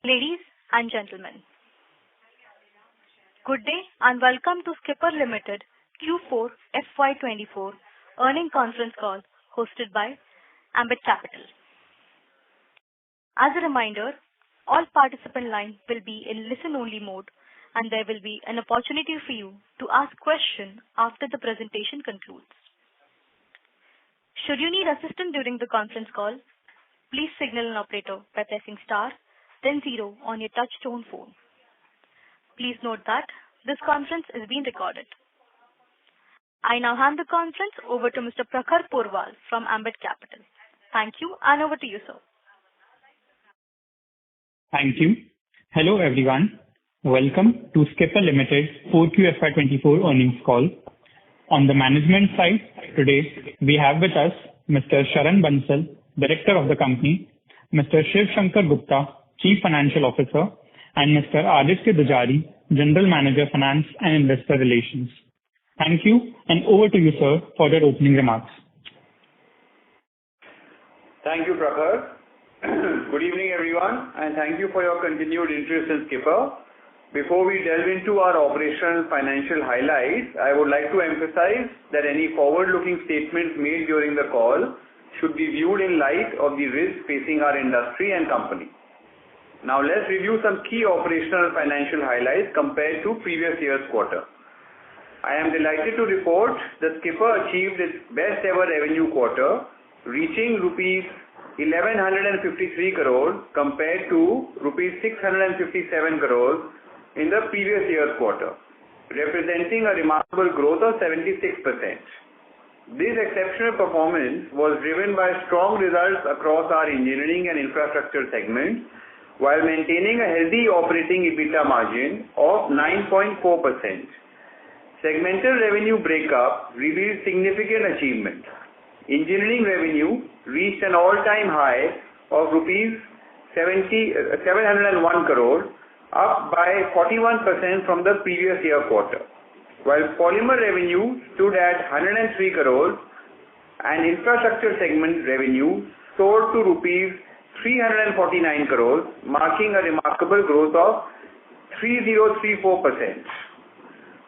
Ladies and gentlemen, good day and welcome to Skipper Limited Q4 FY24 earning conference call hosted by Ambit Capital. As a reminder, all participant lines will be in listen-only mode and there will be an opportunity for you to ask questions after the presentation concludes. Should you need assistance during the conference call, please signal an operator by pressing star then 0 on your touch-tone phone. Please note that this conference is being recorded. I now hand the conference over to Mr. Prakhar Porwal from Ambit Capital. Thank you and over to you, sir. Thank you. Hello everyone. Welcome to Skipper Limited 4Q FY24 earnings call. On the management side, today we have with us Mr. Sharan Bansal, Director of the company, Mr. Shiv Shankar Gupta, Chief Financial Officer, and Mr. Aditya Dujari, General Manager Finance and Investor Relations. Thank you and over to you, sir, for your opening remarks. Thank you, Prakhar. Good evening, everyone, and thank you for your continued interest in Skipper. Before we delve into our operational financial highlights, I would like to emphasize that any forward-looking statements made during the call should be viewed in light of the risks facing our industry and company. Now let's review some key operational financial highlights compared to previous year's quarter. I am delighted to report that Skipper achieved its best ever revenue quarter, reaching rupees 1153 crores compared to rupees 657 crores in the previous year's quarter, representing a remarkable growth of 76%. This exceptional performance was driven by strong results across our engineering and infrastructure segments, while maintaining a healthy operating EBITDA margin of 9.4%. Segmental revenue breakup revealed significant achievement. Engineering revenue reached an all-time high of rupees 701 crores, up by 41% from the previous year quarter, while polymer revenue stood at 103 crores and infrastructure segment revenue soared to rupees 349 crores, marking a remarkable growth of 3034%.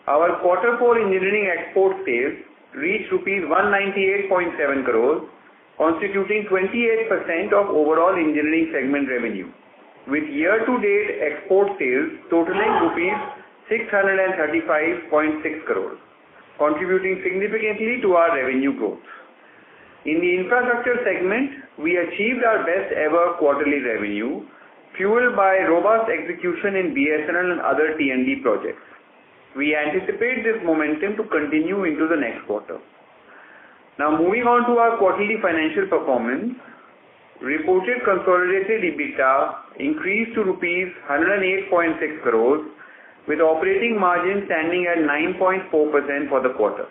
Our quarter 4 engineering export sales reached rupees 198.7 crores, constituting 28% of overall engineering segment revenue, with year-to-date export sales totaling rupees 635.6 crores, contributing significantly to our revenue growth. In the infrastructure segment, we achieved our best ever quarterly revenue, fueled by robust execution in BSNL and other T&D projects. We anticipate this momentum to continue into the next quarter. Now moving on to our quarterly financial performance, reported consolidated EBITDA increased to rupees 108.6 crores, with operating margin standing at 9.4% for the quarter.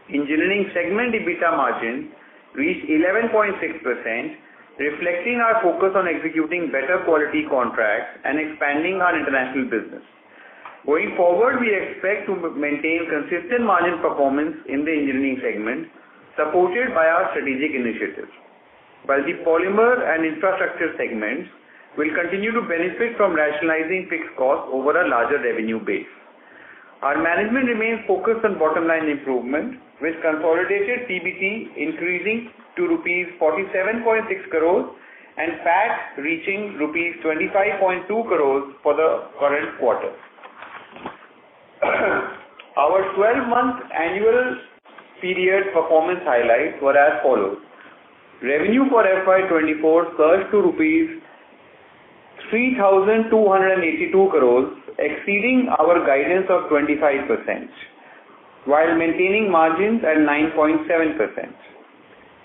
Engineering segment EBITDA margin reached 11.6%, reflecting our focus on executing better quality contracts and expanding our international business. Going forward, we expect to maintain consistent margin performance in the engineering segment, supported by our strategic initiatives, while the polymer and infrastructure segments will continue to benefit from rationalizing fixed costs over a larger revenue base. Our management remains focused on bottom line improvement, with consolidated PBT increasing to rupees 47.6 crores and PAT reaching rupees 25.2 crores for the current quarter. Our 12-month annual period performance highlights were as follows. Revenue for FY24 surged to rupees 3,282 crores, exceeding our guidance of 25%, while maintaining margins at 9.7%.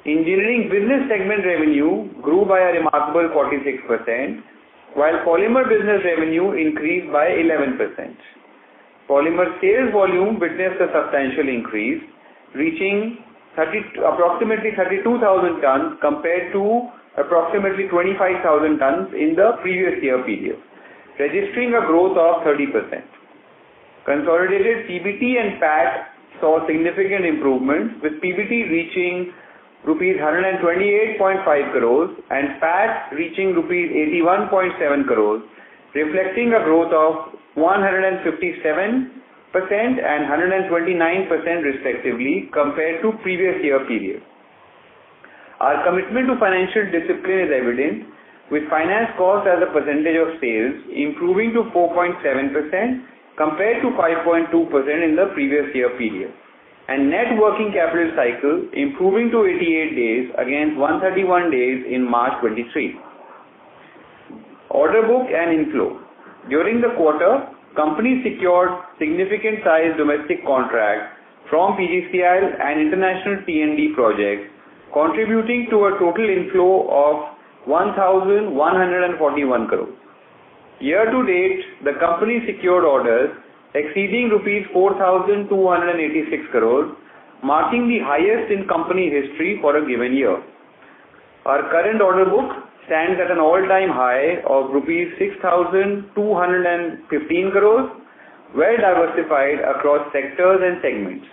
Engineering business segment revenue grew by a remarkable 46%, while polymer business revenue increased by 11%. Polymer sales volume witnessed a substantial increase, reaching approximately 32,000 tons compared to approximately 25,000 tons in the previous year period, registering a growth of 30%. Consolidated PBT and PAT saw significant improvements, with PBT reaching rupees 128.5 crores, and PAT reaching rupees 81.7 crores, reflecting a growth of 157% and 129% respectively compared to previous year period. Our commitment to financial discipline is evident, with finance cost as a percentage of sales improving to 4.7% compared to 5.2% in the previous year period, and net working capital cycle improving to 88 days against 131 days in March 23. Order book and inflow. During the quarter, company secured significant size domestic contracts from PGCIL and international T&D projects, contributing to a total inflow of 1,141 crores. Year to date, the company secured orders exceeding rupees 4,286 crores, marking the highest in company history for a given year. Our current order book stands at an all-time high of rupees 6,215 crores, well diversified across sectors and segments.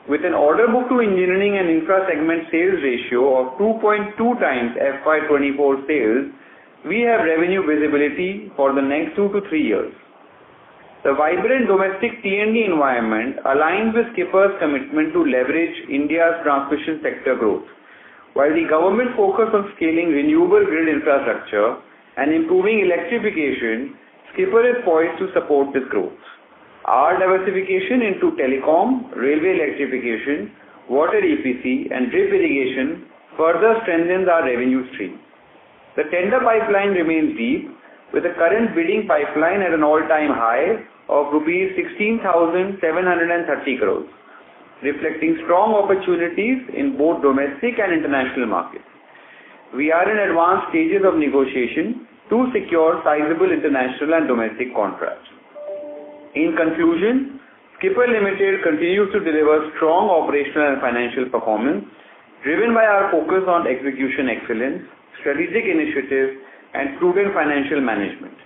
With an order book to engineering and infra segment sales ratio of 2.2 times FY24 sales, we have revenue visibility for the next 2 to 3 years. The vibrant domestic T&D environment aligns with Skipper's commitment to leverage India's transmission sector growth. While the government focus on scaling renewable grid infrastructure and improving electrification, Skipper is poised to support this growth. Our diversification into telecom, railway electrification, water EPC, and drip irrigation further strengthens our revenue stream. The tender pipeline remains deep, with the current bidding pipeline at an all-time high of rupees 16,730 crores, reflecting strong opportunities in both domestic and international markets. We are in advanced stages of negotiation to secure sizable international and domestic contracts. In conclusion, Skipper Limited continues to deliver strong operational and financial performance, driven by our focus on execution excellence, strategic initiatives, and prudent financial management.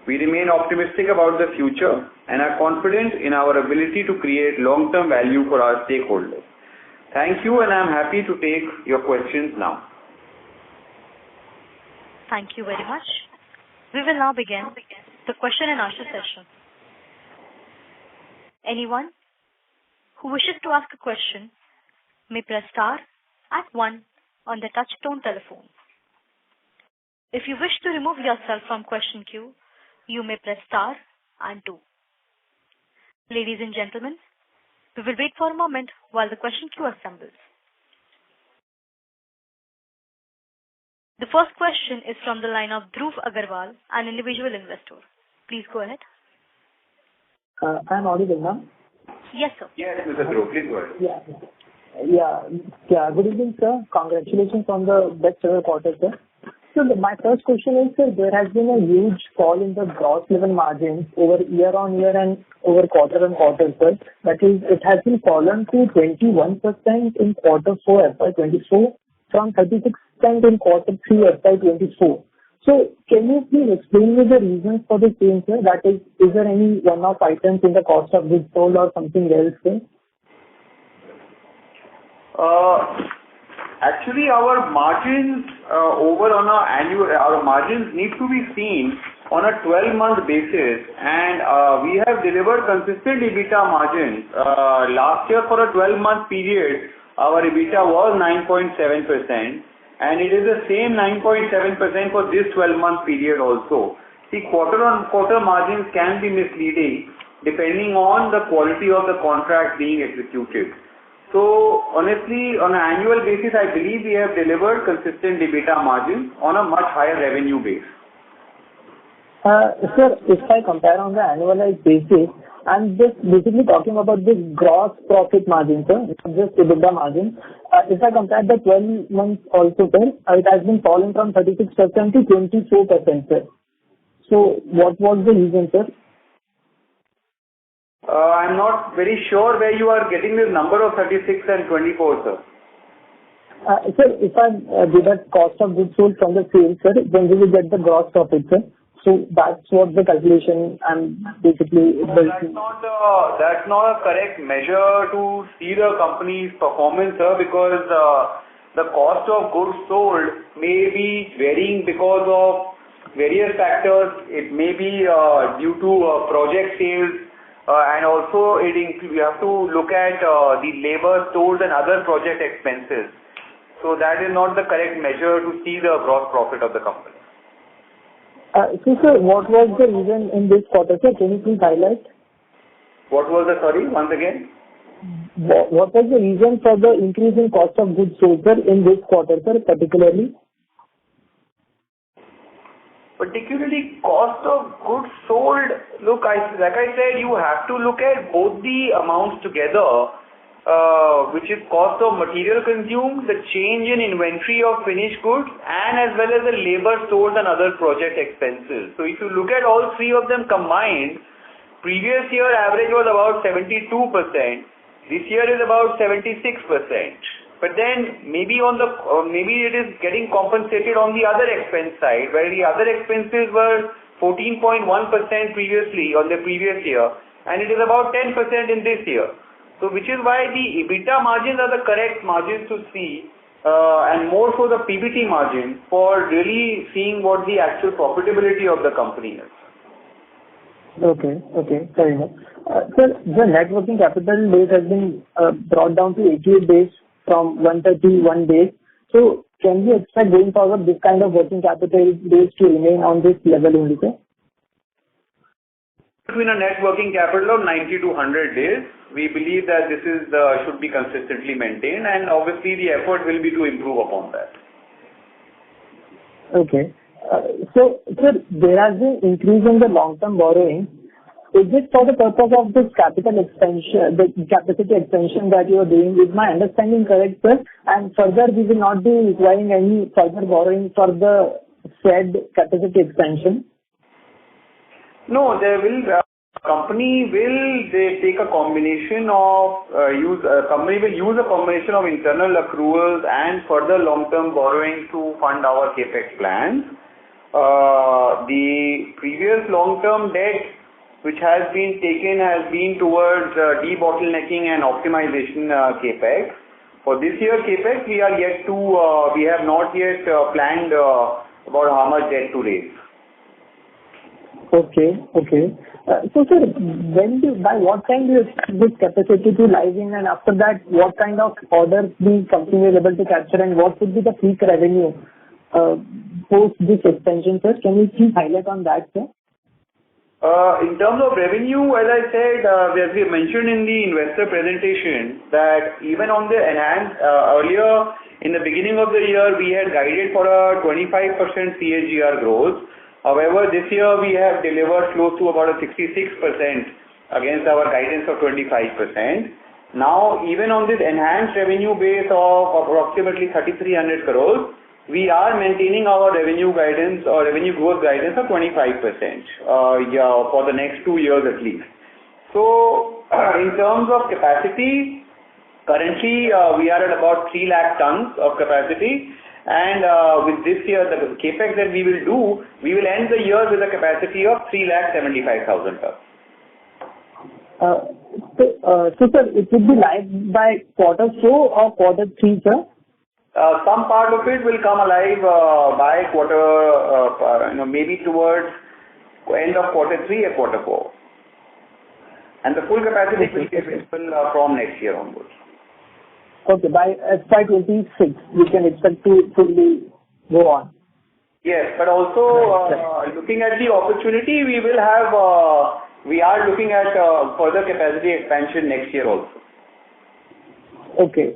We remain optimistic about the future and are confident in our ability to create long-term value for our stakeholders. Thank you, and I am happy to take your questions now. Thank you very much. We will now begin the question and answer session. Anyone who wishes to ask a question may press star at 1 on the touch-tone telephone. If you wish to remove yourself from question queue, you may press star and 2. Ladies and gentlemen, we will wait for a moment while the question queue assembles. The first question is from the line of Dhruv Agarwal, an individual investor. Please go ahead. I'm audible, ma'am? Yes, sir. Yes, Mr. Dhruv, please go ahead. Yeah. Good evening, sir. Congratulations on the best ever quarter, sir. So my first question is, sir, there has been a huge fall in the gross level margins over year on year and over quarter on quarter, sir. That is, it has been fallen to 21% in quarter 4 FY24 from 36% in quarter 3 FY24. So can you please explain me the reasons for the change, sir? That is there any one-off items in the cost of goods sold or something else, sir? Actually, our margins our margins need to be seen on a 12-month basis, and we have delivered consistent EBITDA margins. Last year, for a 12-month period, our EBITDA was 9.7%. And it is the same 9.7% for this 12-month period also. See, quarter-on-quarter margins can be misleading depending on the quality of the contract being executed. So, honestly, on an annual basis, I believe we have delivered consistent EBITDA margins on a much higher revenue base. Sir, if I compare on the annualized basis, I'm just basically talking about the gross profit margin, sir, not just EBITDA margin. If I compare the 12 months also, sir, it has been fallen from 36% to 24%, sir. So what was the reason, sir? I'm not very sure where you are getting this number of 36 and 24, sir. Sir, if I deduct cost of goods sold from the sales, sir, then we will get the gross profit, sir. So that's what the calculation and basically... That's not a correct measure to see the company's performance, sir, because the cost of goods sold may be varying because of various factors. It may be due to project sales, and also we have to look at the labor, stores and other project expenses. So that is not the correct measure to see the gross profit of the company. So sir, what was the reason in this quarter, sir? Can you please highlight? What was the, sorry, once again? What was the reason for the increase in cost of goods sold, sir, in this quarter, sir, particularly? Particularly cost of goods sold, look, like I said, you have to look at both the amounts together, which is cost of material consumed, the change in inventory of finished goods, and as well as the labor, stores and other project expenses. So if you look at all three of them combined, previous year average was about 72%. This year is about 76%. But then maybe it is getting compensated on the other expense side, where the other expenses were 14.1% previously on the previous year, and it is about 10% in this year. So which is why the EBITDA margins are the correct margins to see, and more so the PBT margin for really seeing what the actual profitability of the company is. Okay, fair enough. Sir, the net working capital days has been brought down to 88 days from 131 days. So can we expect going forward this kind of working capital days to remain on this level only, sir? Between a net working capital of 90 to 100 days, we believe that this is should be consistently maintained, and obviously the effort will be to improve upon that. Okay. So, sir, there has been increase in the long-term borrowing. Is it for the purpose of this capital expansion, the capacity expansion that you are doing? Is my understanding correct, sir? And further, we will not be requiring any further borrowing for the said capacity expansion? No, there will company will take a combination of company will use a combination of internal accruals and further long-term borrowing to fund our capex plans. The previous long-term debt which has been taken has been towards debottlenecking and optimization capex. For this year capex, we have not yet planned about how much debt to raise. Okay. So sir, by what time do you expect this capacity to live in, and after that, what kind of orders the company is able to capture, and what would be the peak revenue post this expansion, sir? Can you please highlight on that, sir? In terms of revenue, as I said, as we mentioned in the investor presentation, that even on the enhanced, earlier in the beginning of the year, we had guided for a 25% CAGR growth. However, this year we have delivered close to about a 66% against our guidance of 25%. Now, even on this enhanced revenue base of approximately 3,300 crores, we are maintaining our revenue guidance or revenue growth guidance of 25%, for the next 2 years at least. So, in terms of capacity, currently we are at about 3 lakh tons of capacity, and with this year the capex that we will do, we will end the year with a capacity of 3,75,000 tons. So sir, it will be live by quarter 4 or quarter 3, sir? Some part of it will come alive by quarter, maybe towards end of quarter 3 or quarter 4. And the full capacity will be available from next year onwards. Okay, by FY26, we can expect to fully go on. Yes, but also looking at the opportunity, we are looking at further capacity expansion next year also. Okay.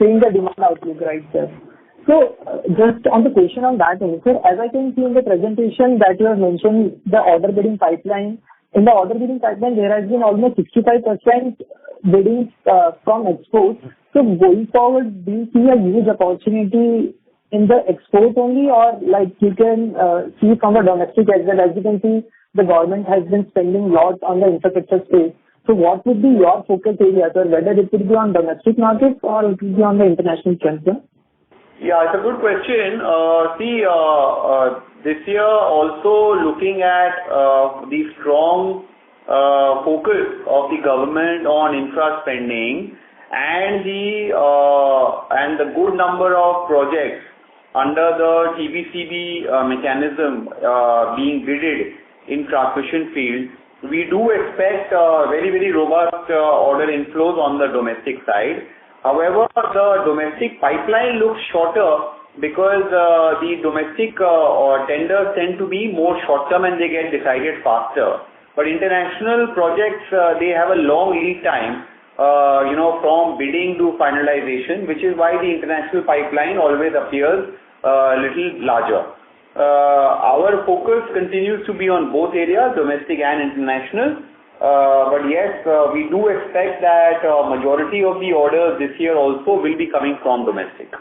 Seeing the demand outlook, right, sir? So, just on the question on that, sir, as I can see in the presentation that you have mentioned the order bidding pipeline. In the order bidding pipeline, there has been almost 65% bidding from exports. So, going forward, do you see a huge opportunity in the export only, or like you can see from the domestic as well? As you can see, the government has been spending a lot on the infrastructure space. So what would be your focus area, sir? Whether it would be on domestic markets or it would be on the international front, sir? Yeah, it's a good question. This year also looking at the strong focus of the government on infra spending, and the good number of projects under the TBCB mechanism being bidded in transmission field, we do expect very, very robust order inflows on the domestic side. However, the domestic pipeline looks shorter because the domestic tenders tend to be more short-term and they get decided faster. But international projects, they have a long lead time, from bidding to finalization, which is why the international pipeline always appears a little larger. Our focus continues to be on both areas, domestic and international. But yes, we do expect that majority of the orders this year also will be coming from domestic.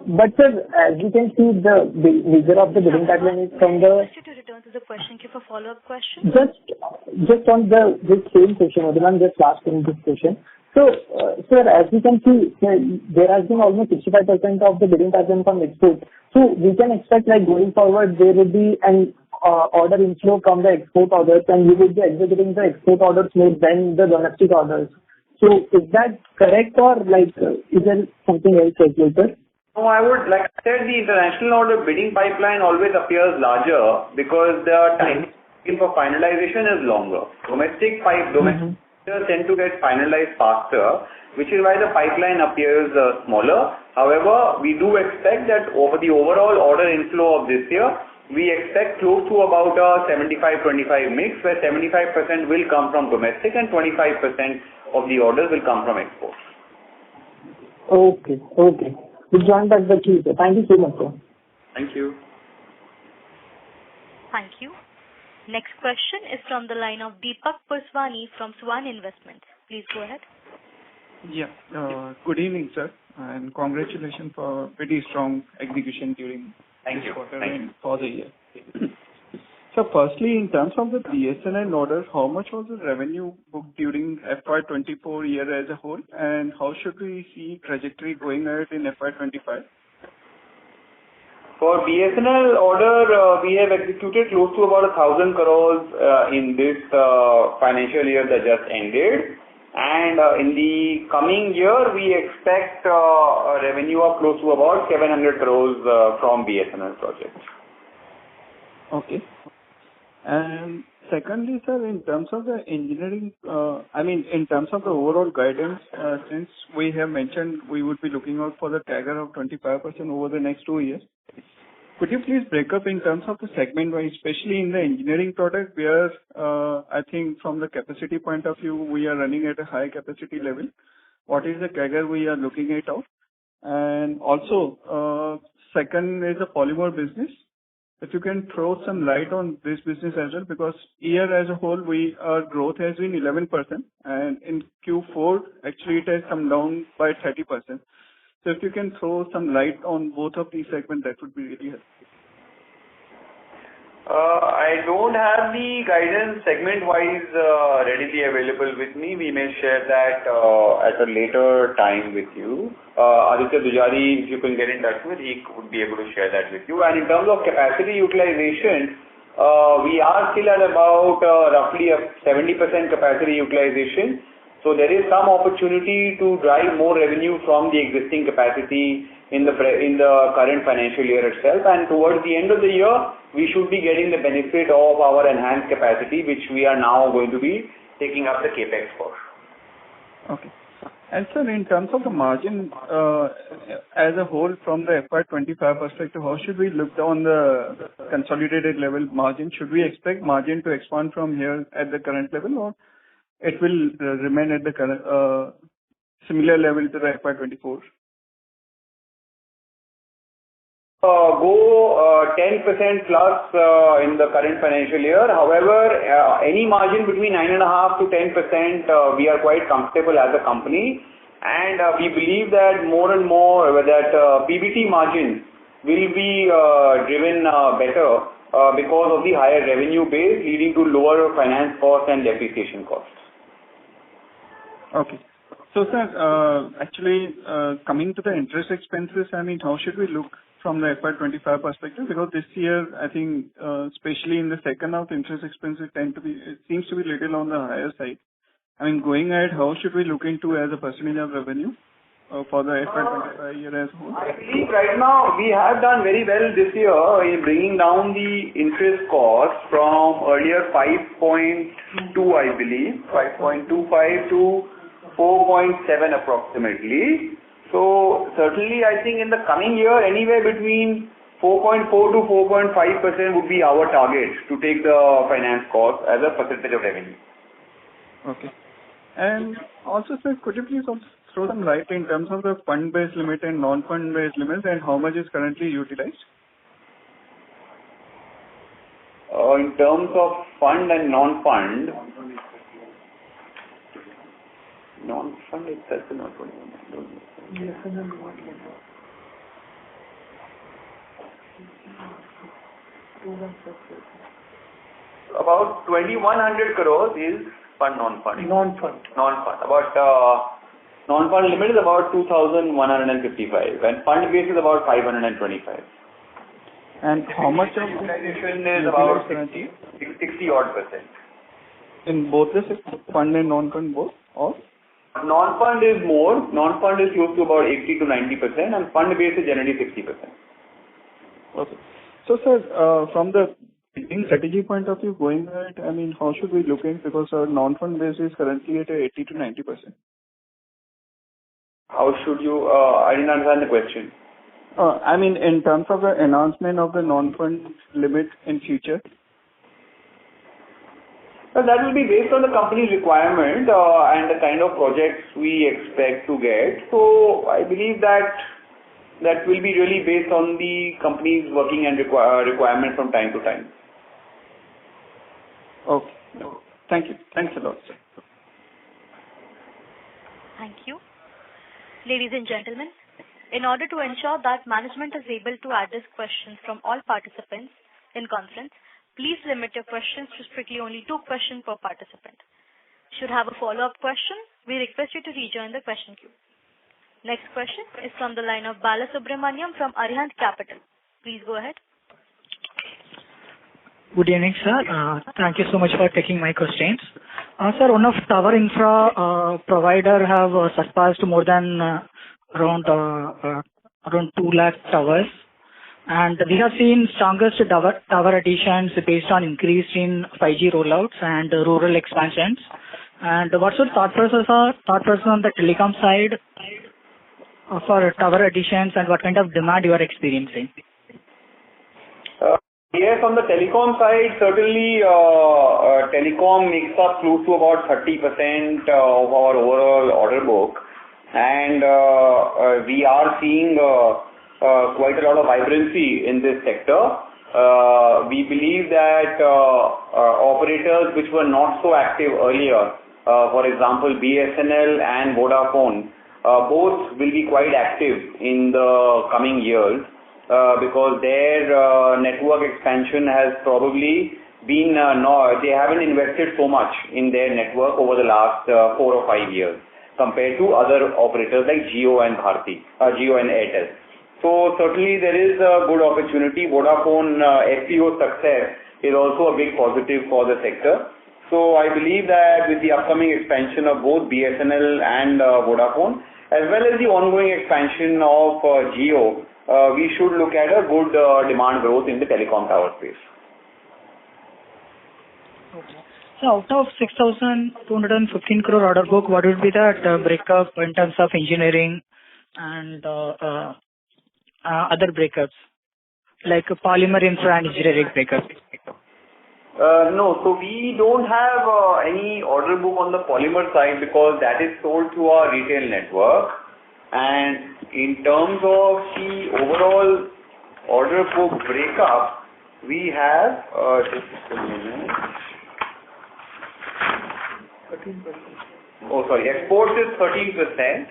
But sir, as you can see, the major of the bidding pipeline is from the. To return to the question, queue for follow-up question. Just on this same question, Odhiman just asked in this question. So, sir, as we can see, there has been almost 65% of the bidding pipeline from export. So we can expect, like, going forward, there will be an order inflow from the export orders, and you will be executing the export orders more than the domestic orders. So is that correct, or like, is there something else regulated? No, I would, like I said, the international order bidding pipeline always appears larger because the time for finalization is longer. Domestic tend to get finalized faster, which is why the pipeline appears smaller. However, we do expect that over the overall order inflow of this year, we expect close to about a 75-25 mix, where 75% will come from domestic and 25% of the orders will come from exports. Okay. We'll join back the queue, sir. Thank you so much, sir. Thank you. Thank you. Next question is from the line of Deepak Purswani from Swan Investments. Please go ahead. Yeah. Good evening, sir, and congratulations for pretty strong execution during this quarter and for the year. So firstly, in terms of the BSNL orders, how much was the revenue booked during FY24 year as a whole, and how should we see trajectory going ahead in FY25? For BSNL order, we have executed close to about 1,000 crores in this financial year that just ended. And in the coming year, we expect a revenue of close to about 700 crores from BSNL projects. Okay. And secondly, sir, in terms of the engineering, in terms of the overall guidance, since we have mentioned we would be looking out for the CAGR of 25% over the next 2 years, could you please break up in terms of the segment-wise, especially in the engineering product, where I think from the capacity point of view, we are running at a high capacity level. What is the CAGR we are looking at out? And also, second is the polymer business. If you can throw some light on this business as well, because year as a whole, our growth has been 11%, and in Q4, actually it has come down by 30%. So if you can throw some light on both of these segments, that would be really helpful. I don't have the guidance segment-wise readily available with me. We may share that at a later time with you. Aditya Dujari, if you can get in touch with, he would be able to share that with you. And in terms of capacity utilization, we are still at about roughly a 70% capacity utilization. So there is some opportunity to drive more revenue from the existing capacity in the current financial year itself. And towards the end of the year, we should be getting the benefit of our enhanced capacity, which we are now going to be taking up the capex for. Okay. And sir, in terms of the margin as a whole from the FY25 perspective, how should we look on the consolidated level margin? Should we expect margin to expand from here at the current level, or it will remain at the current similar level to the FY24? Go 10% plus in the current financial year. However, any margin between 9.5% to 10%, we are quite comfortable as a company, and we believe that more and more that PBT margins will be driven better because of the higher revenue base, leading to lower finance costs and depreciation costs. Okay. So, sir, actually, coming to the interest expenses, how should we look from the FY25 perspective? Because this year, I think, especially in the second half, interest expenses it seems to be little on the higher side. I mean, going ahead, how should we look into as a percentage of revenue for the FY25 year as a whole? I believe right now we have done very well this year in bringing down the interest cost from earlier 5.2, I believe, 5.25 to 4.7 approximately. So certainly I think in the coming year, anywhere between 4.4 to 4.5% would be our target to take the finance cost as a percentage of revenue. Okay. And also, sir, could you please also throw some light in terms of the fund-based limit and non-fund-based limits and how much is currently utilized? In terms of fund and non-fund, non-fund itself is not what I don't know. About 2,100 crores is fund non-fund. Non-fund. Non-fund. About non-fund limit is about 2,155 and fund base is about 525. And how much of utilization is about 60 odd percent. in both the fund and non-fund both? Or? Non-fund is more. Non-fund is close to about 80 to 90% and fund base is generally 60%. Okay. So, sir, from the strategy point of view, going ahead, I mean, how should we look in because our non-fund base is currently at 80 to 90%. How should you? I didn't understand the question. I mean, in terms of the announcement of the non-fund limit in future. Well, that will be based on the company's requirement and the kind of projects we expect to get. So I believe that will be really based on the company's working and requirement from time to time. Okay. Thank you. Thanks a lot, sir. Thank you. Ladies and gentlemen, in order to ensure that management is able to address questions from all participants in conference, please limit your questions to strictly only 2 questions per participant. Should have a follow-up question, we request you to rejoin the question queue. Next question is from the line of Balasubramaniam from Arihant Capital. Please go ahead. Good evening, sir. Thank you so much for taking my questions. Sir, one of tower infra provider have surpassed more than around 2 lakh towers, and we have seen strongest tower additions based on increase in 5G rollouts and rural expansions. And what's your thought process on the telecom side for tower additions and what kind of demand you are experiencing? Yes, on the telecom side, certainly telecom makes up close to about 30% of our overall order book, and we are seeing quite a lot of vibrancy in this sector. We believe that operators which were not so active earlier, for example BSNL and Vodafone, both will be quite active in the coming years. Because their network expansion has probably been, they haven't invested so much in their network over the last 4 or 5 years compared to other operators like Jio and Airtel. So certainly there is a good opportunity. Vodafone FPO success is also a big positive for the sector. So I believe that with the upcoming expansion of both BSNL and Vodafone, as well as the ongoing expansion of Jio, we should look at a good demand growth in the telecom tower space. Okay. So out of 6,215 crore order book, what would be that breakup in terms of engineering and other breakups, like polymer infra and engineering breakup? No, so we don't have any order book on the polymer side because that is sold to our retail network. And in terms of the overall order book breakup, we have just a minute. 13%. Oh, sorry. Exports is 13%,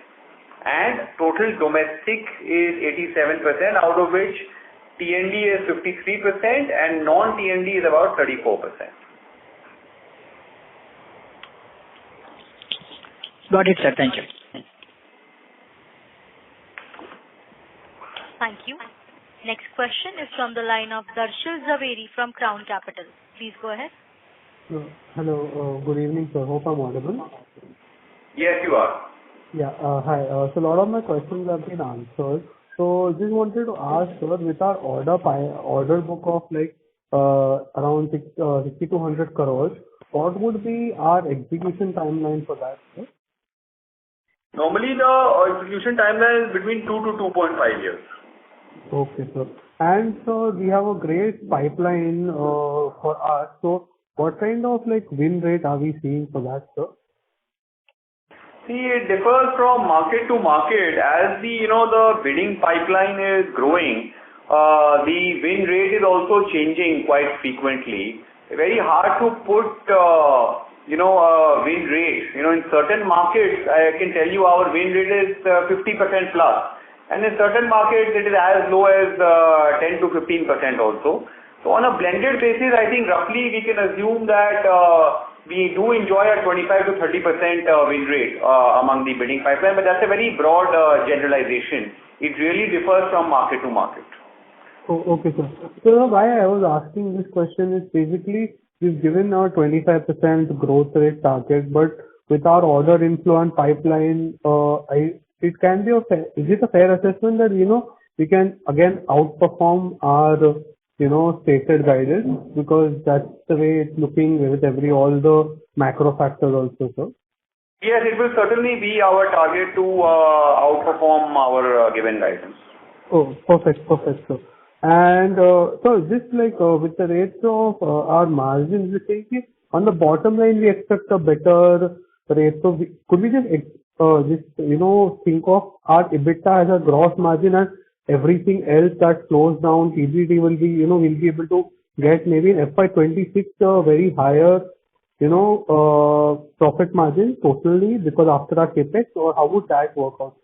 and total domestic is 87%, out of which T&D is 53%, and non-T&D is about 34%. Got it, sir. Thank you. Thank you. Next question is from the line of Darshil Zaveri from Crown Capital. Please go ahead. Hello. Good evening, sir. Hope I'm audible. Yes, you are. Yeah. Hi. So a lot of my questions have been answered. So just wanted to ask, sir, with our order book of like around 6,200 crores, what would be our execution timeline for that, sir? Normally, the execution timeline is between 2 to 2.5 years. Okay, sir. And so we have a great pipeline for us. So what kind of like win rate are we seeing for that, sir? See, it differs from market to market. As the bidding pipeline is growing, the win rate is also changing quite frequently. Very hard to put, a win rate. In certain markets, I can tell you our win rate is 50% plus. And in certain markets, it is as low as 10 to 15% also. So on a blended basis, I think roughly we can assume that we do enjoy a 25 to 30% win rate among the bidding pipeline, but that's a very broad generalization. It really differs from market to market. Oh, okay, sir. So why I was asking this question is basically we've given our 25% growth rate target, but with our order inflow and pipeline, it can be is it a fair assessment that, we can again outperform our, stated guidance, because that's the way it's looking with all the macro factors also, sir? Yes, it will certainly be our target to outperform our given guidance. Oh, perfect, sir. And so just like with the rates of our margins, we think on the bottom line we expect a better rate. So could we just think of our EBITDA as a gross margin, and everything else that flows down, PBT will be, we'll be able to get maybe in FY26 a very higher, profit margin totally because after our capex, or how would that work out?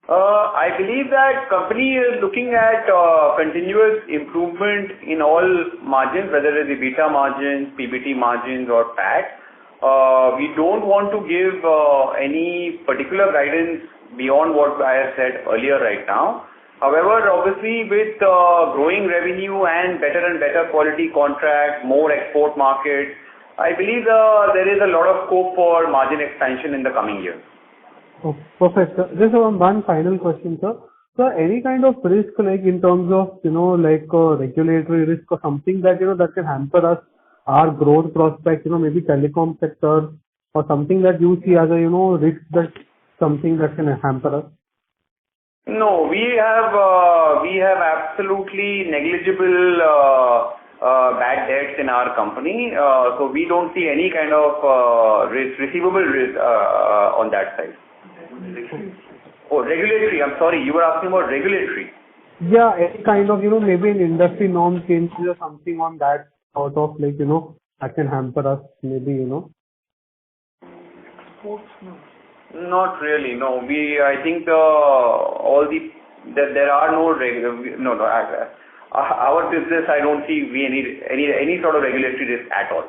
I believe that company is looking at continuous improvement in all margins, whether it is EBITDA margins, PBT margins or PAT. We don't want to give any particular guidance beyond what I have said earlier right now. However, obviously with growing revenue and better quality contracts, more export markets, I believe there is a lot of scope for margin expansion in the coming years. Oh, perfect, sir. Just one final question, sir. So any kind of risk, like in terms of, regulatory risk or something that, that can hamper us, our growth prospects, maybe telecom sector or something that you see as a, risk, that something that can hamper us? No, we have absolutely negligible bad debts in our company. So we don't see any kind of receivable risk on that side. Oh, regulatory. I'm sorry, you were asking about regulatory. Yeah, any kind of, maybe an industry norm changes or something on that sort of that can hamper us, maybe, Not really, no. I think there are no our business, I don't see any sort of regulatory risk at all.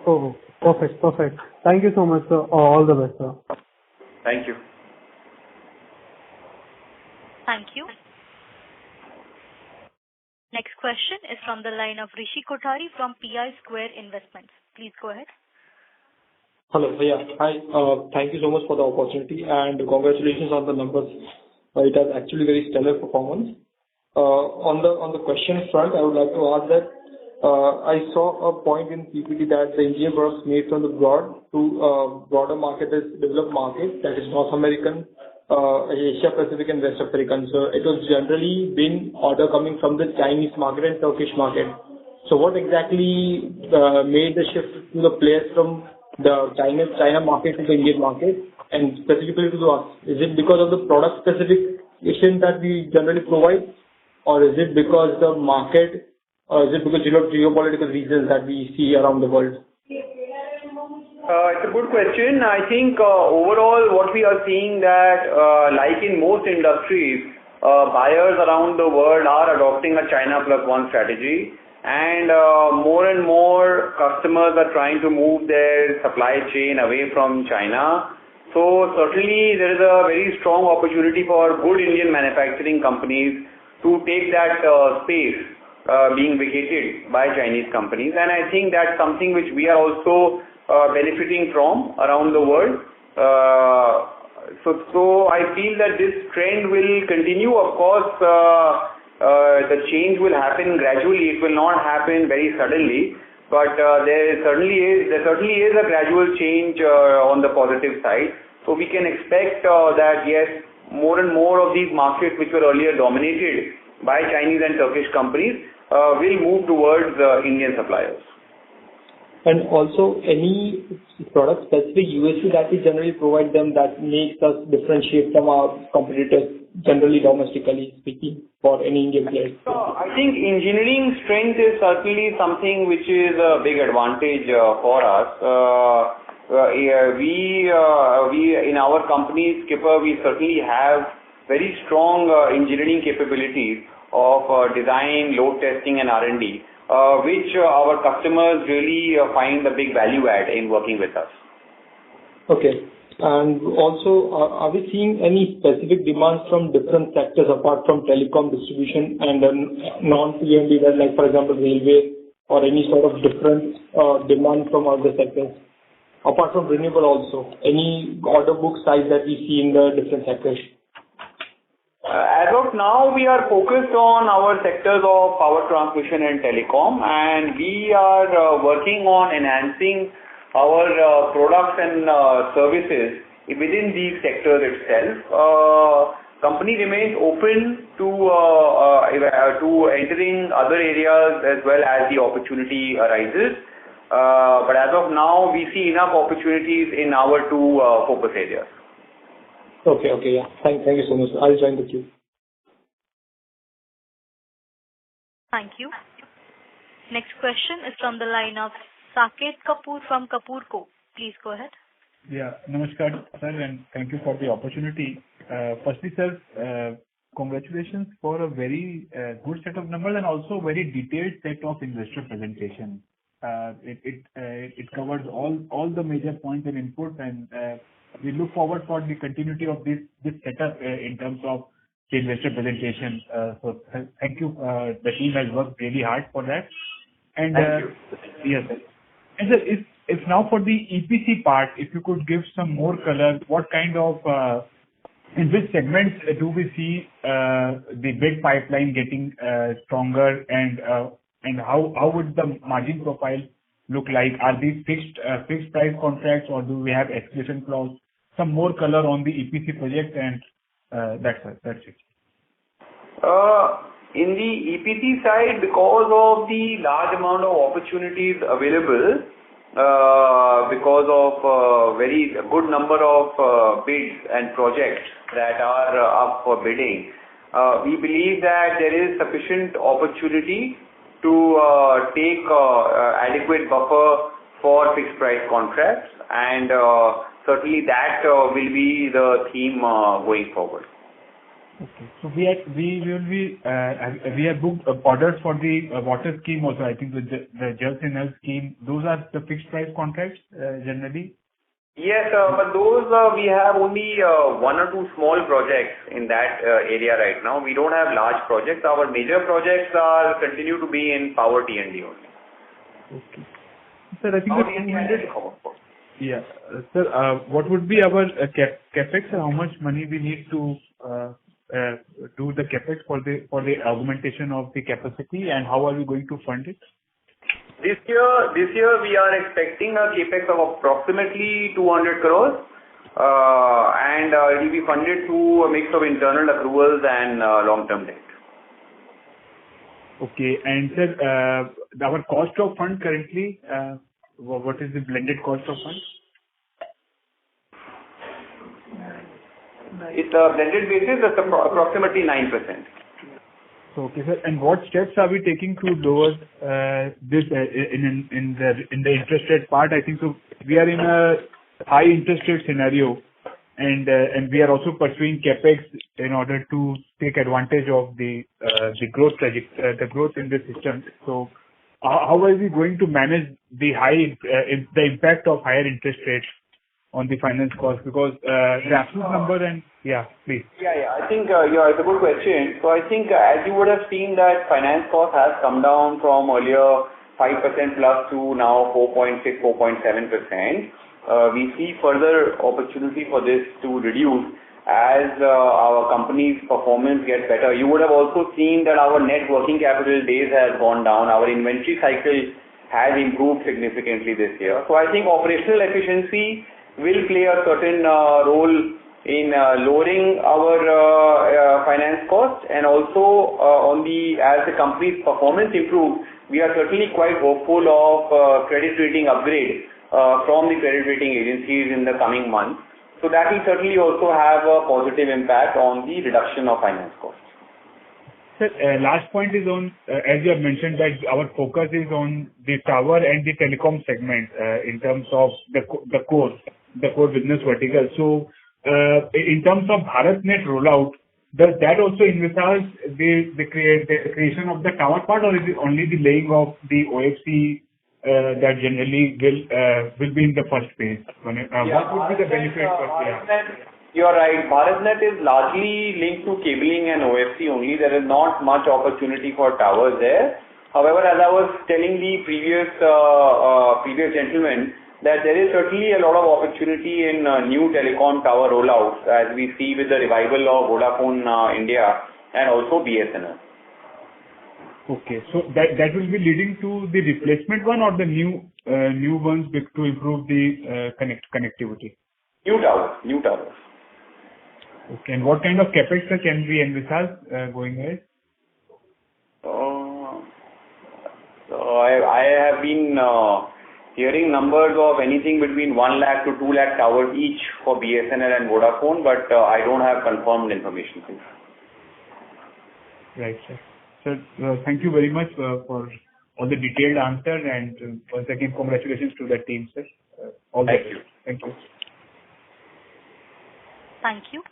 Oh, perfect. Thank you so much, sir. All the best, sir. Thank you. Thank you. Next question is from the line of Rishi Kothari from PI Square Investments. Please go ahead. Hello. Yeah. Hi. Thank you so much for the opportunity and congratulations on the numbers. It has actually very stellar performance. On the question front, I would like to ask that I saw a point in PPT that the engineered products made from the broader market is developed market, that is North American, Asia Pacific and West African. So it was generally been order coming from the Chinese market and Turkish market. So what exactly made the shift to the players from the China market to the Indian market and specifically to us? Is it because of the product specification that we generally provide, or is it because the market, or is it because geopolitical reasons that we see around the world? It's a good question. I think overall what we are seeing that like in most industries, buyers around the world are adopting a China plus one strategy, and more customers are trying to move their supply chain away from China. So certainly there is a very strong opportunity for good Indian manufacturing companies to take that space being vacated by Chinese companies, and I think that's something which we are also benefiting from around the world. So I feel that this trend will continue. Of course, the change will happen gradually. It will not happen very suddenly, but there certainly is a gradual change on the positive side. So we can expect that yes, more and more of these markets which were earlier dominated by Chinese and Turkish companies will move towards Indian suppliers. And also any product specific USP that we generally provide them that makes us differentiate from our competitors, generally domestically speaking, for any Indian players? So I think engineering strength is certainly something which is a big advantage for us. We in our company, Skipper, we certainly have very strong engineering capabilities of design, load testing and R&D. Which our customers really find a big value add in working with us. Okay. And also, are we seeing any specific demands from different sectors apart from telecom distribution and non-PMD, like for example railway, or any sort of different demand from other sectors? Apart from renewable also, any order book size that we see in the different sectors? As of now, we are focused on our sectors of power transmission and telecom, and we are working on enhancing our products and services within these sectors itself. Company remains open to entering other areas as well as the opportunity arises. But as of now, we see enough opportunities in our two focus areas. Okay, yeah. Thank you so much. I'll join the queue. Thank you. Next question is from the line of Saket Kapoor from Kapoor Co. Please go ahead. Yeah, namaskar, sir, and thank you for the opportunity. Firstly, sir, congratulations for a very good set of numbers and also very detailed set of investor presentation. It covers all the major points and inputs, and we look forward for the continuity of this setup in terms of the investor presentation. So thank you. The team has worked really hard for that. And thank you. Yes, sir. And sir, if now for the EPC part, if you could give some more color, what kind of in which segments do we see the bid pipeline getting stronger, and how would the margin profile look like? Are these fixed price contracts, or do we have escalation clause? Some more color on the EPC project, and that's it. In the EPC side, because of the large amount of opportunities available, because of very good number of bids and projects that are up for bidding, we believe that there is sufficient opportunity to take adequate buffer for fixed price contracts, and certainly that will be the theme going forward. Okay. So we have booked orders for the water scheme also. I think the Jal Jeevan scheme, those are the fixed price contracts generally? Yes, but those we have only one or two small projects in that area right now. We don't have large projects. Our major projects continue to be in power T&D only. Okay. Sir, I think yeah. Sir, what would be our capex? How much money we need to do the capex for the augmentation of the capacity, and how are we going to fund it? This year we are expecting a capex of approximately 200 crores, and it will be funded through a mix of internal accruals and long-term debt. Okay, and sir, our cost of fund currently, what is the blended cost of funds? It's a blended basis, that's approximately 9%. Okay, sir. And what steps are we taking to lower this in the interest rate part? I think so. We are in a high interest rate scenario, and we are also pursuing capex in order to take advantage of the growth in the system. So, how are we going to manage the impact of higher interest rates on the finance cost? Because the absolute number and Yeah, please. Yeah. I think it's a good question. So I think as you would have seen that finance cost has come down from earlier 5% plus to now 4.6, 4.7%. We see further opportunity for this to reduce as our company's performance gets better. You would have also seen that our net working capital days has gone down. Our inventory cycle has improved significantly this year. So I think operational efficiency will play a certain role in lowering our finance cost, and also as the company's performance improves, we are certainly quite hopeful of credit rating upgrade from the credit rating agencies in the coming months. So that will certainly also have a positive impact on the reduction of finance costs. Sir, last point is on, as you have mentioned, that our focus is on the tower and the telecom segment in terms of the core business vertical. So, in terms of BharatNet rollout, does that also envisage the creation of the tower part, or is it only the laying of the OFC that generally will be in the first phase? What would be the benefit for BharatNet? You are right. BharatNet is largely linked to cabling and OFC only. There is not much opportunity for towers there. However, as I was telling the previous gentleman, that there is certainly a lot of opportunity in new telecom tower rollouts, as we see with the revival of Vodafone India and also BSNL. Okay, so that will be leading to the replacement one or the new ones to improve the connectivity? New towers. Okay, and what kind of capex can we envisage going ahead? So I have been hearing numbers of anything between 1 lakh to 2 lakh towers each for BSNL and Vodafone, but I don't have confirmed information. Right, sir. Sir, thank you very much for all the detailed answer, and once again, congratulations to the team, sir. Thank you. Thank you. Thank you.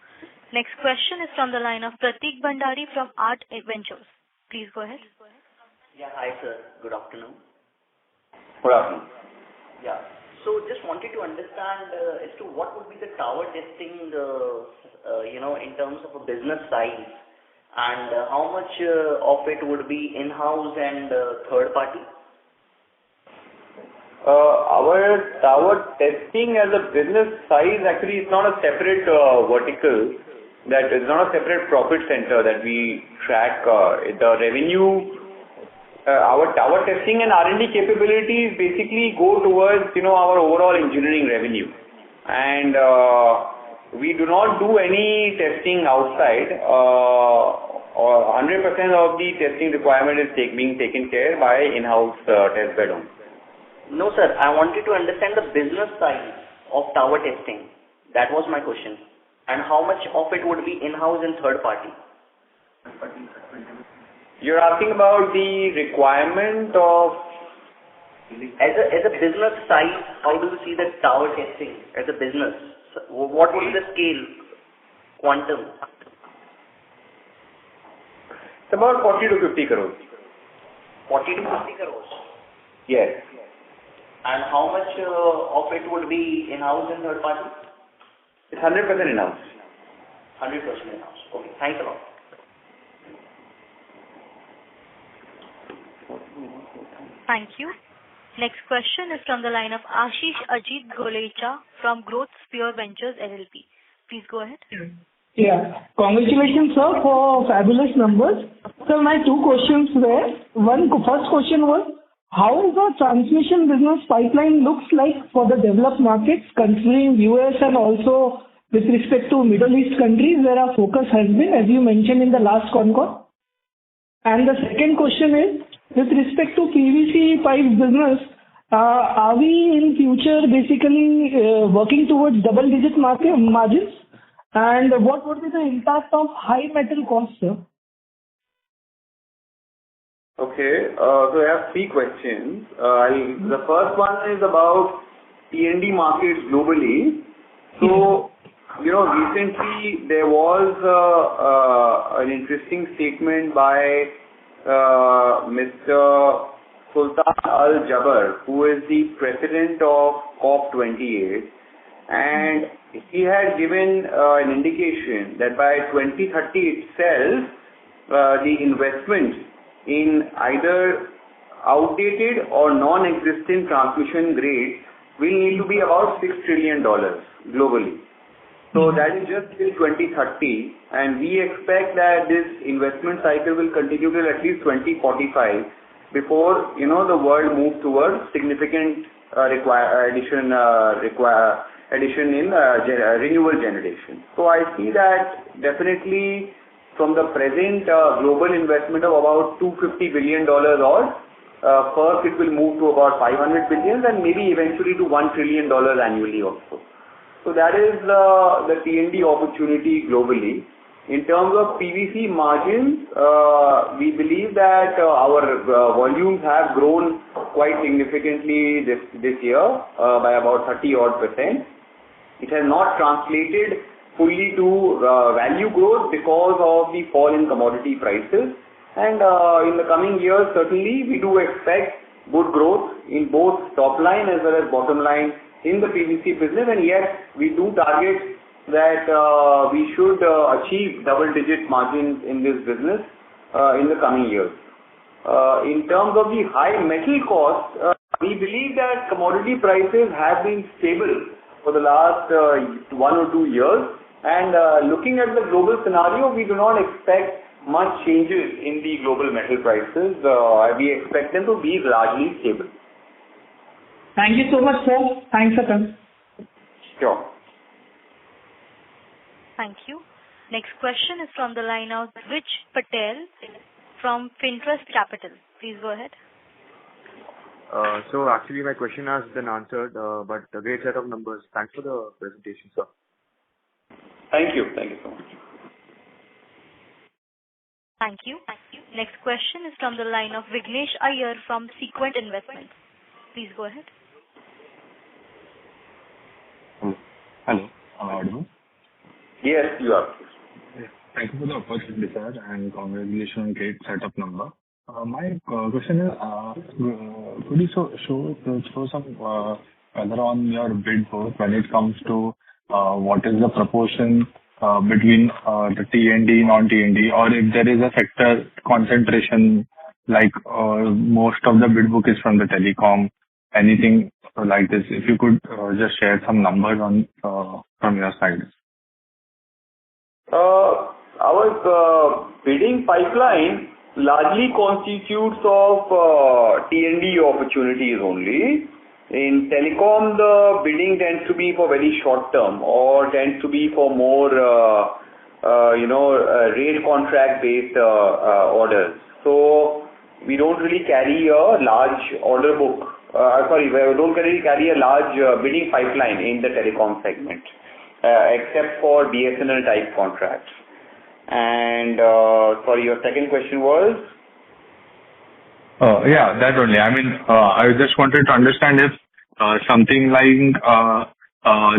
Next question is from the line of Pratik Bhandari from Art Ventures. Please go ahead. Yeah, hi sir. Good afternoon. Good afternoon. Yeah. So just wanted to understand as to what would be the tower testing, in terms of a business size, and how much of it would be in-house and third party? Our tower testing as a business size actually is not a separate vertical. That is not a separate profit center that we track. The revenue, our tower testing and R&D capabilities basically go towards our overall engineering revenue, and we do not do any testing outside. 100% of the testing requirement is being taken care by in-house test bed only. No, sir. I wanted to understand the business side of tower testing. That was my question. And how much of it would be in-house and third party? You're asking about the requirement of... As a business side, how do you see the tower testing as a business? What would be the scale, quantum? It's about 40 to 50 crores. 40 to 50 crores? Yes. And how much of it would be in-house and third party? It's 100% in-house. 100% in-house. Okay, thanks a lot. Thank you. Next question is from the line of Ashish Ajit Golecha from Growth Sphere Ventures LLP. Please go ahead. Yeah. Congratulations, sir, for fabulous numbers. So my two questions were, first question was, how is the transmission business pipeline looks like for the developed markets, considering US and also with respect to Middle East countries where our focus has been, as you mentioned in the last Concall? And the second question is, with respect to PVC pipe business, are we in future basically working towards double-digit margins? And what would be the impact of high metal costs, sir? Okay, so I have three questions. The first one is about T&D markets globally. So, recently there was an interesting statement by Mr. Sultan Al Jaber, who is the president of COP28, and he had given an indication that by 2030 itself, the investment in either outdated or non-existent transmission grade will need to be about $6 trillion globally. So that is just till 2030, and we expect that this investment cycle will continue till at least 2045 before the world moves towards significant addition in renewable generation. So I see that definitely from the present global investment of about $250 billion odd, first it will move to about 500 billion and maybe eventually to $1 trillion annually also. So that is the T&D opportunity globally. In terms of PVC margins, we believe that our volumes have grown quite significantly this year by about 30-odd%. It has not translated fully to value growth because of the fall in commodity prices. And in the coming years, certainly we do expect good growth in both top line as well as bottom line in the PVC business, and yes, we do target that we should achieve double-digit margins in this business in the coming years. In terms of the high metal cost, we believe that commodity prices have been stable for the last 1 or 2 years, and looking at the global scenario, we do not expect much changes in the global metal prices. We expect them to be largely stable. Thank you so much, sir. Thanks, sir. Sure. Thank you. Next question is from the line of Rich Patel from Fintrust Capital. Please go ahead. So actually my question has been answered, but a great set of numbers. Thanks for the presentation, sir. Thank you. Thank you so much. Thank you. Next question is from the line of Vignesh Iyer from Sequent Investments. Please go ahead. Hello. Am I audible? Yes, you are. Thank you for the opportunity, sir, and congratulations on great setup number. My question is, could you show some color on your bid book when it comes to what is the proportion between the T&D, non-T&D, or if there is a sector concentration, like most of the bid book is from the telecom, anything like this? If you could just share some numbers on from your side. Our bidding pipeline largely constitutes of T&D opportunities only. In telecom, the bidding tends to be for very short term or tends to be for more, rate contract based orders. So we don't really carry a large order book. We don't really carry a large bidding pipeline in the telecom segment, except for BSNL type contracts. And your second question was? Yeah, that only. I mean, I just wanted to understand if something like,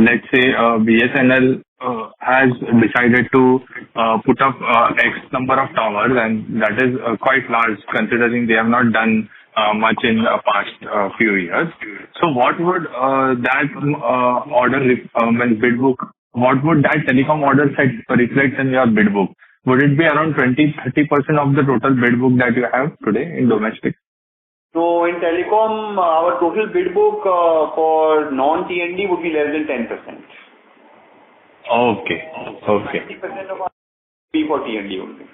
let's say, BSNL has decided to put up X number of towers, and that is quite large considering they have not done much in the past few years. So what would that order, bid book, what would that telecom order set reflect in your bid book? Would it be around 20-30% of the total bid book that you have today in domestic? So in telecom, our total bid book for non-T&D would be less than 10%. Okay. 20% of our be for T&D only.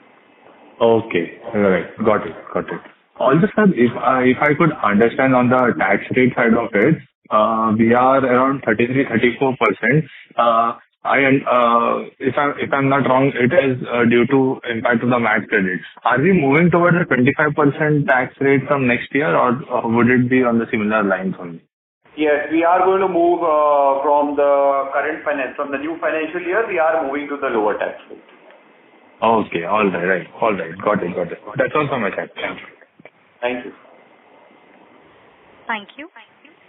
Okay. Right. Got it. Also, sir, if I could understand on the tax rate side of it, we are around 33-34%. If I'm not wrong, it is due to impact of the MAT credits. Are we moving towards a 25% tax rate from next year, or would it be on the similar lines only? Yes, we are going to move from the new financial year. We are moving to the lower tax rate. Okay, all right. Got it. That's all from my side. Thank you. Thank you.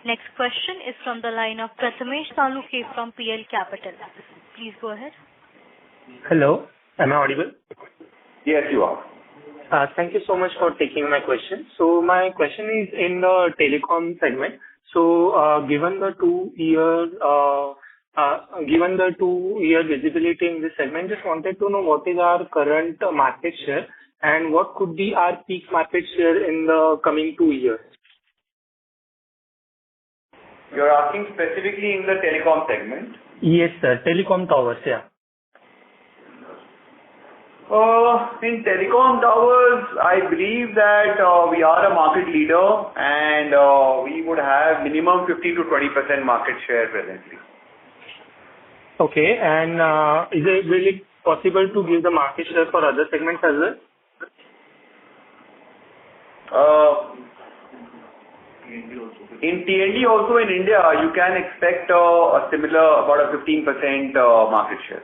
Next question is from the line of Prathamesh Saluke from PL Capital. Please go ahead. Hello, am I audible? Yes, you are. Thank you so much for taking my question. So my question is in the telecom segment. So given the 2-year given the 2-year visibility in this segment, just wanted to know what is our current market share and what could be our peak market share in the coming 2 years. You're asking specifically in the telecom segment? Yes, sir. Telecom towers, yeah. In telecom towers, I believe that we are a market leader and we would have minimum 15 to 20% market share presently. Okay, and is it really possible to give the market share for other segments as well? In T&D also in India, you can expect a similar, about a 15% market share.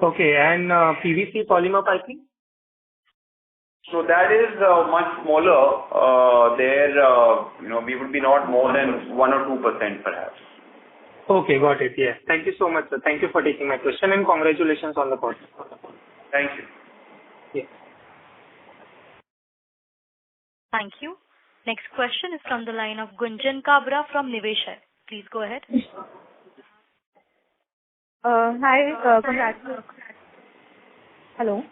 Okay, and PVC polymer piping? So that is much smaller. There, we would be not more than 1 or 2% perhaps. Okay, got it. Yes. Thank you so much, sir. Thank you for taking my question and congratulations on the quarter. Thank you. Yes. Thank you. Next question is from the line of Gunjan Kabra from Niveshaay. Please go ahead. Hi, congratulations. Hello.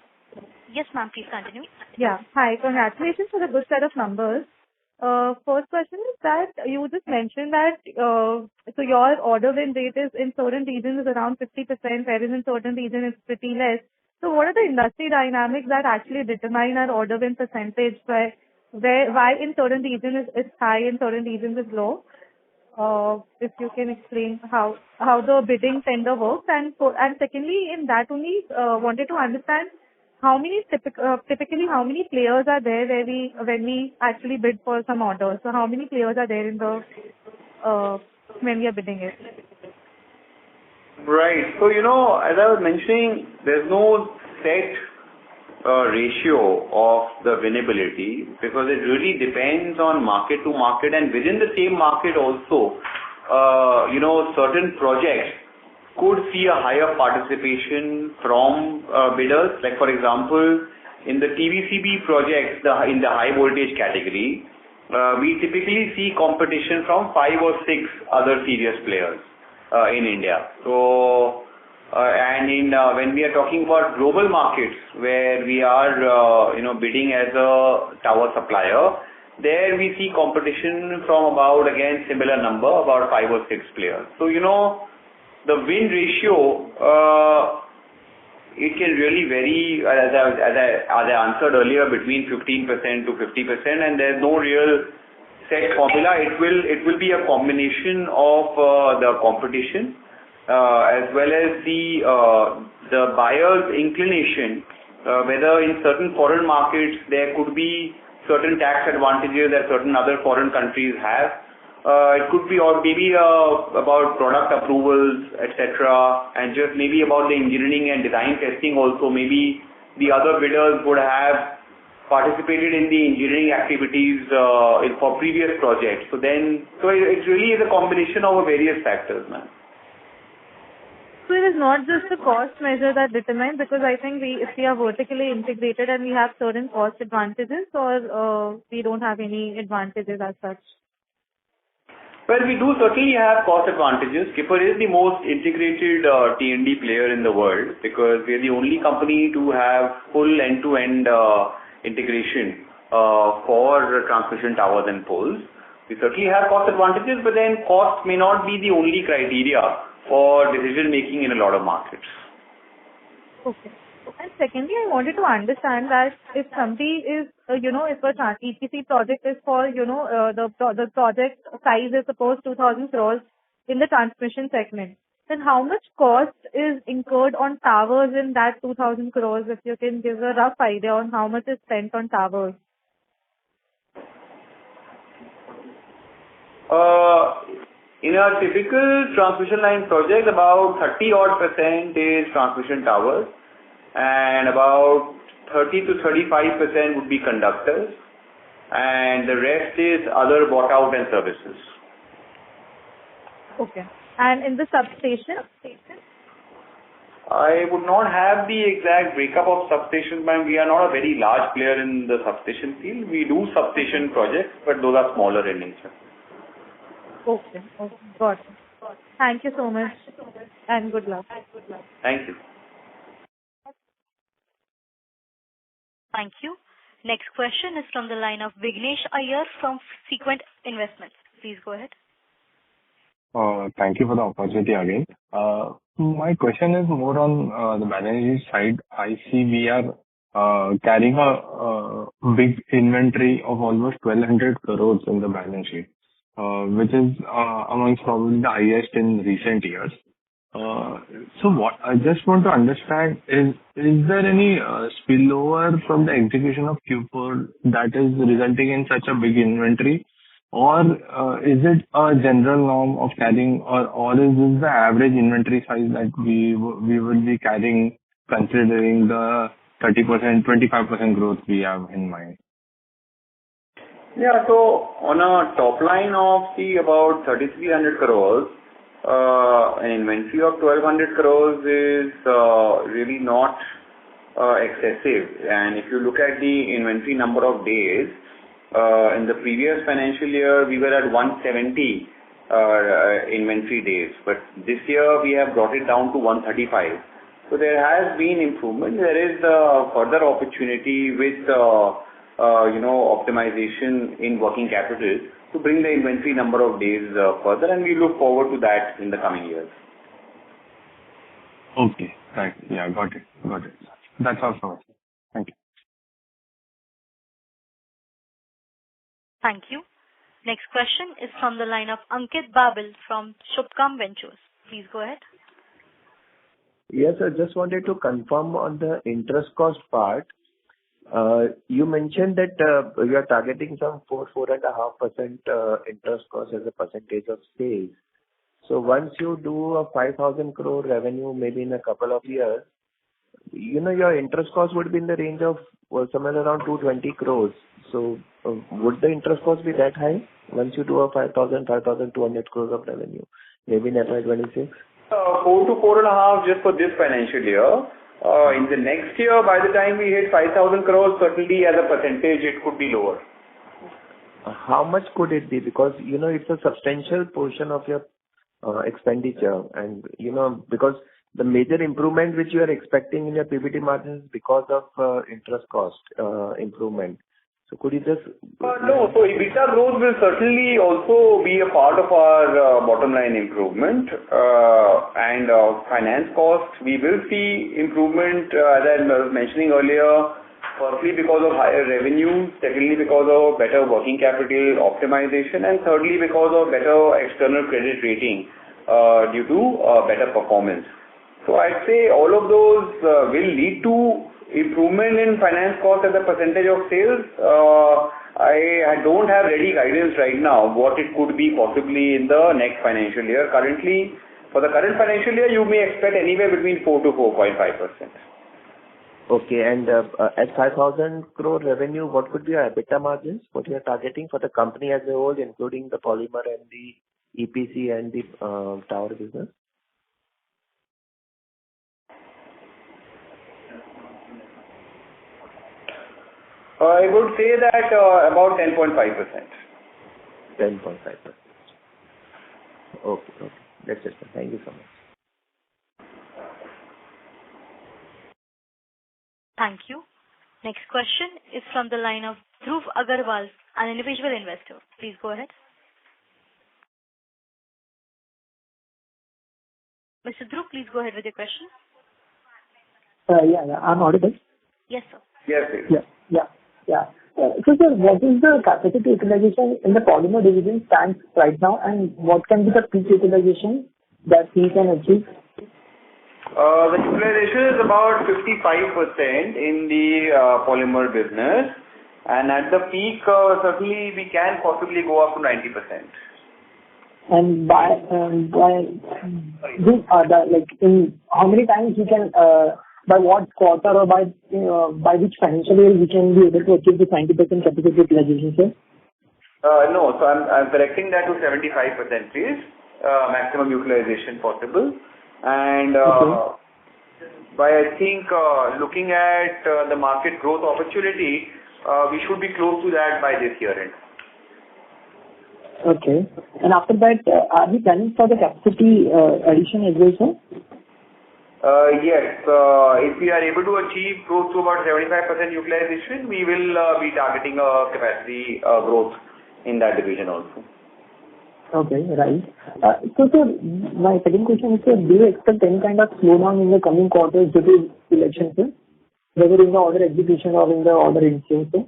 Yes, ma'am, please continue. Yeah. Hi, congratulations for the good set of numbers. First question is that you just mentioned that so your order win rate is in certain regions is around 50%, whereas in certain regions it's pretty less. So what are the industry dynamics that actually determine our order win percentage? Why in certain regions it's high, in certain regions it's low? If you can explain how the bidding tender works, and secondly, in that only wanted to understand how many typically how many players are there when we actually bid for some orders. So how many players are there in the when we are bidding it? Right. So as I was mentioning, there's no set ratio of the winnability because it really depends on market to market, and within the same market also, certain projects could see a higher participation from bidders. Like for example, in the TVCB projects, in the high voltage category, we typically see competition from 5 or 6 other serious players in India. So, when we are talking about global markets where we are, bidding as a tower supplier, there we see competition from about, again, similar number, about 5 or 6 players. So, the win ratio, it can really vary, as I answered earlier, between 15% to 50%, and there's no real set formula. It will be a combination of the competition as well as the buyer's inclination, whether in certain foreign markets there could be certain tax advantages that certain other foreign countries have. It could be or maybe about product approvals, etc., and just maybe about the engineering and design testing also. Maybe the other bidders would have participated in the engineering activities for previous projects. So it really is a combination of various factors, ma'am. So it is not just the cost measure that determines, because I think if we are vertically integrated and we have certain cost advantages, or we don't have any advantages as such. Well, we do certainly have cost advantages. Skipper is the most integrated T&D player in the world because we are the only company to have full end-to-end integration for transmission towers and poles. We certainly have cost advantages, but then cost may not be the only criteria for decision making in a lot of markets. Okay. And secondly, I wanted to understand that if somebody is, if a EPC project is for, the project size is suppose 2,000 crores in the transmission segment, then how much cost is incurred on towers in that 2,000 crores? If you can give a rough idea on how much is spent on towers. In a typical transmission line project, about 30% is transmission towers, and about 30 to 35% would be conductors, and the rest is other bought out and services. Okay. And in the substation? I would not have the exact breakup of substations, but we are not a very large player in the substation field. We do substation projects, but those are smaller in nature. Okay. Got it. Thank you so much, and good luck. Thank you. Thank you. Next question is from the line of Vignesh Iyer from Sequent Investments. Please go ahead. Thank you for the opportunity again. My question is more on the balance sheet side. I see we are carrying a big inventory of almost 1,200 crores in the balance sheet, which is amongst probably the highest in recent years. So what I just want to understand is there any spillover from the execution of Q4 that is resulting in such a big inventory? Or is it a general norm of carrying, or is this the average inventory size that we will be carrying considering the 30%, 25% growth we have in mind? Yeah. So on a top line of about 3,300 crores, an inventory of 1,200 crores is really not excessive. And if you look at the inventory number of days, in the previous financial year, we were at 170 inventory days, but this year we have brought it down to 135. So there has been improvement. There is further opportunity with optimization in working capital to bring the inventory number of days further, and we look forward to that in the coming years. Okay. Right. Yeah, got it. That's all from us. Thank you. Thank you. Next question is from the line of Ankit Babel from Shubhkam Ventures. Please go ahead. Yes, I just wanted to confirm on the interest cost part. You mentioned that you are targeting some 4.5% interest cost as a percentage of sales. So once you do a 5,000 crore revenue, maybe in a couple of years, your interest cost would be in the range of somewhere around 220 crores. So would the interest cost be that high once you do a 5,200 crores of revenue, maybe in FY26? 4 to 4.5 just for this financial year. In the next year, by the time we hit 5,000 crores, certainly as a percentage, it could be lower. How much could it be? Because, it's a substantial portion of your expenditure. And, because the major improvement which you are expecting in your PBT margins is because of interest cost improvement. So could you just... No, so EBITDA growth will certainly also be a part of our bottom line improvement. And finance costs, we will see improvement, as I was mentioning earlier, firstly because of higher revenue, secondly because of better working capital optimization, and thirdly because of better external credit rating due to better performance. So I'd say all of those will lead to improvement in finance cost as a percentage of sales. I don't have ready guidance right now what it could be possibly in the next financial year. Currently, for the current financial year, you may expect anywhere between 4 to 4.5%. Okay, and at 5,000 crore revenue, what could be your EBITDA margins? What you are targeting for the company as a whole, including the polymer and the EPC and the tower business? I would say that about 10.5%. 10.5%. Okay. That's it. Thank you so much. Thank you. Next question is from the line of Dhruv Agarwal, an individual investor. Please go ahead. Mr. Dhruv, please go ahead with your question. Yeah. I'm audible. Yes, sir. Yes, please. Yeah. So, sir, what is the capacity utilization in the polymer division stands right now, and what can be the peak utilization that we can achieve? The utilization is about 55% in the polymer business, and at the peak, certainly we can possibly go up to 90%. And in how many times we can, by what quarter or by which financial year we can be able to achieve the 90% capacity utilization, sir? No, so I'm correcting that to 75%, please. Maximum utilization possible. And by, I think, looking at the market growth opportunity, we should be close to that by this year end. Okay. And after that, are we planning for the capacity addition as well, sir? Yes. If we are able to achieve close to about 75% utilization, we will be targeting a capacity growth in that division also. Okay, right. So, sir, my second question is, sir, do you expect any kind of slowdown in the coming quarters due to elections, sir? Whether in the order execution or in the order inflow, sir?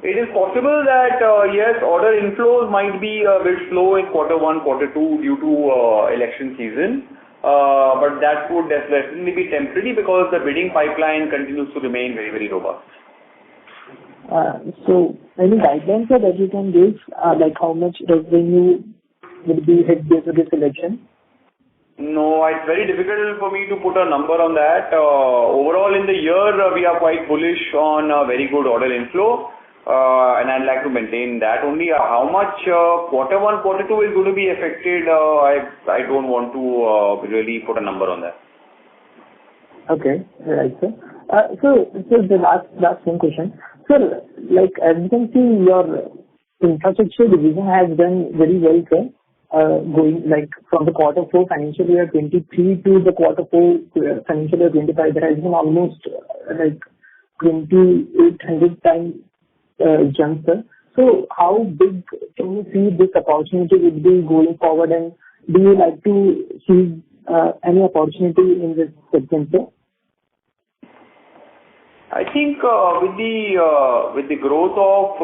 It is possible that, yes, order inflows might be a bit slow in quarter one, quarter two due to election season. But that would definitely be temporary because the bidding pipeline continues to remain very, very robust. So, any guidelines, sir, that you can give, like how much revenue will be hit due to this election? No, it's very difficult for me to put a number on that. Overall, in the year, we are quite bullish on a very good order inflow, and I'd like to maintain that only. How much quarter one, quarter two is going to be affected, I don't want to really put a number on that. Okay, right, sir. So the last one question. Sir, like as you can see, your infrastructure division has done very well, sir. Going like from the quarter 4 financial year 23 to the quarter 4 financial year 25, there has been almost like 2,800 times jump, sir. So how big can you see this opportunity would be going forward, and do you like to see any opportunity in this segment, sir? I think with the growth of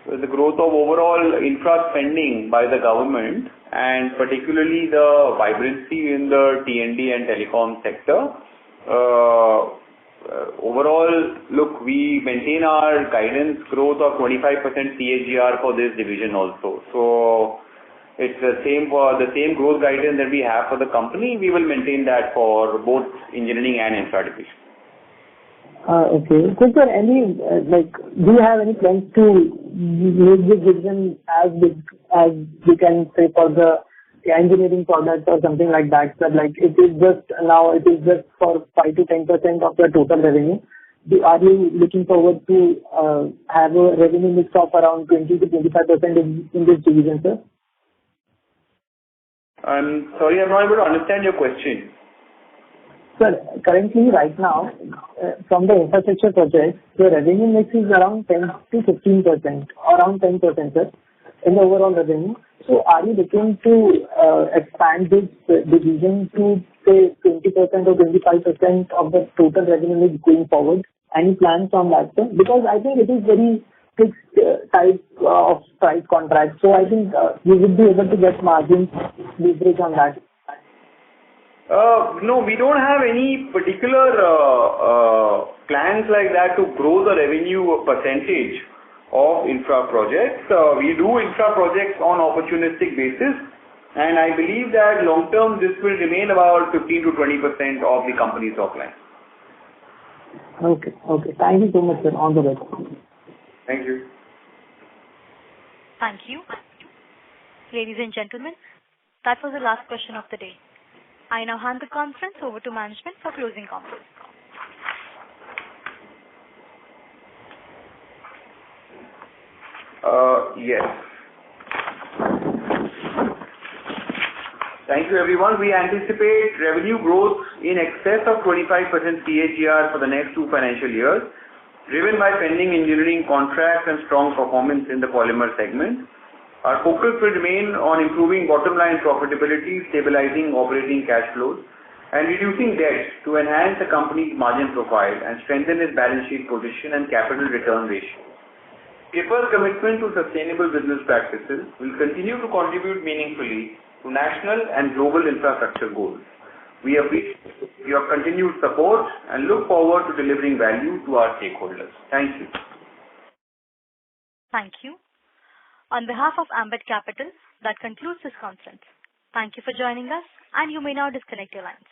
overall infra spending by the government, and particularly the vibrancy in the T&D and telecom sector, overall, look, we maintain our guidance growth of 25% CAGR for this division also. So it's the same growth guidance that we have for the company. We will maintain that for both engineering and infra division. Okay. So, sir, do you have any plans to make this division as big as we can say for the engineering products or something like that? So, like it is just for 5 to 10% of the total revenue. Are you looking forward to have a revenue mix of around 20 to 25% in this division, sir? I'm sorry, I'm not able to understand your question. Sir, currently, right now, from the infrastructure projects, the revenue mix is around 10 to 15%, around 10%, sir, in the overall revenue. So, are you looking to expand this division to say 20% or 25% of the total revenue mix going forward? Any plans on that, sir? Because I think it is very fixed type of price contract. So, I think you would be able to get margin leverage on that. No, we don't have any particular plans like that to grow the revenue percentage of infra projects. We do infra projects on opportunistic basis, and I believe that long term this will remain about 15 to 20% of the company's top line. Okay. Thank you so much, sir. All the best. Thank you. Thank you. Ladies and gentlemen, that was the last question of the day. I now hand the conference over to management for closing comments. Yes. Thank you, everyone. We anticipate revenue growth in excess of 25% CAGR for the next 2 financial years, driven by pending engineering contracts and strong performance in the polymer segment. Our focus will remain on improving bottom line profitability, stabilizing operating cash flows, and reducing debt to enhance the company's margin profile and strengthen its balance sheet position and capital return ratio. People's commitment to sustainable business practices will continue to contribute meaningfully to national and global infrastructure goals. We appreciate your continued support and look forward to delivering value to our stakeholders. Thank you. Thank you. On behalf of Ambit Capital, that concludes this conference. Thank you for joining us, and you may now disconnect your lines.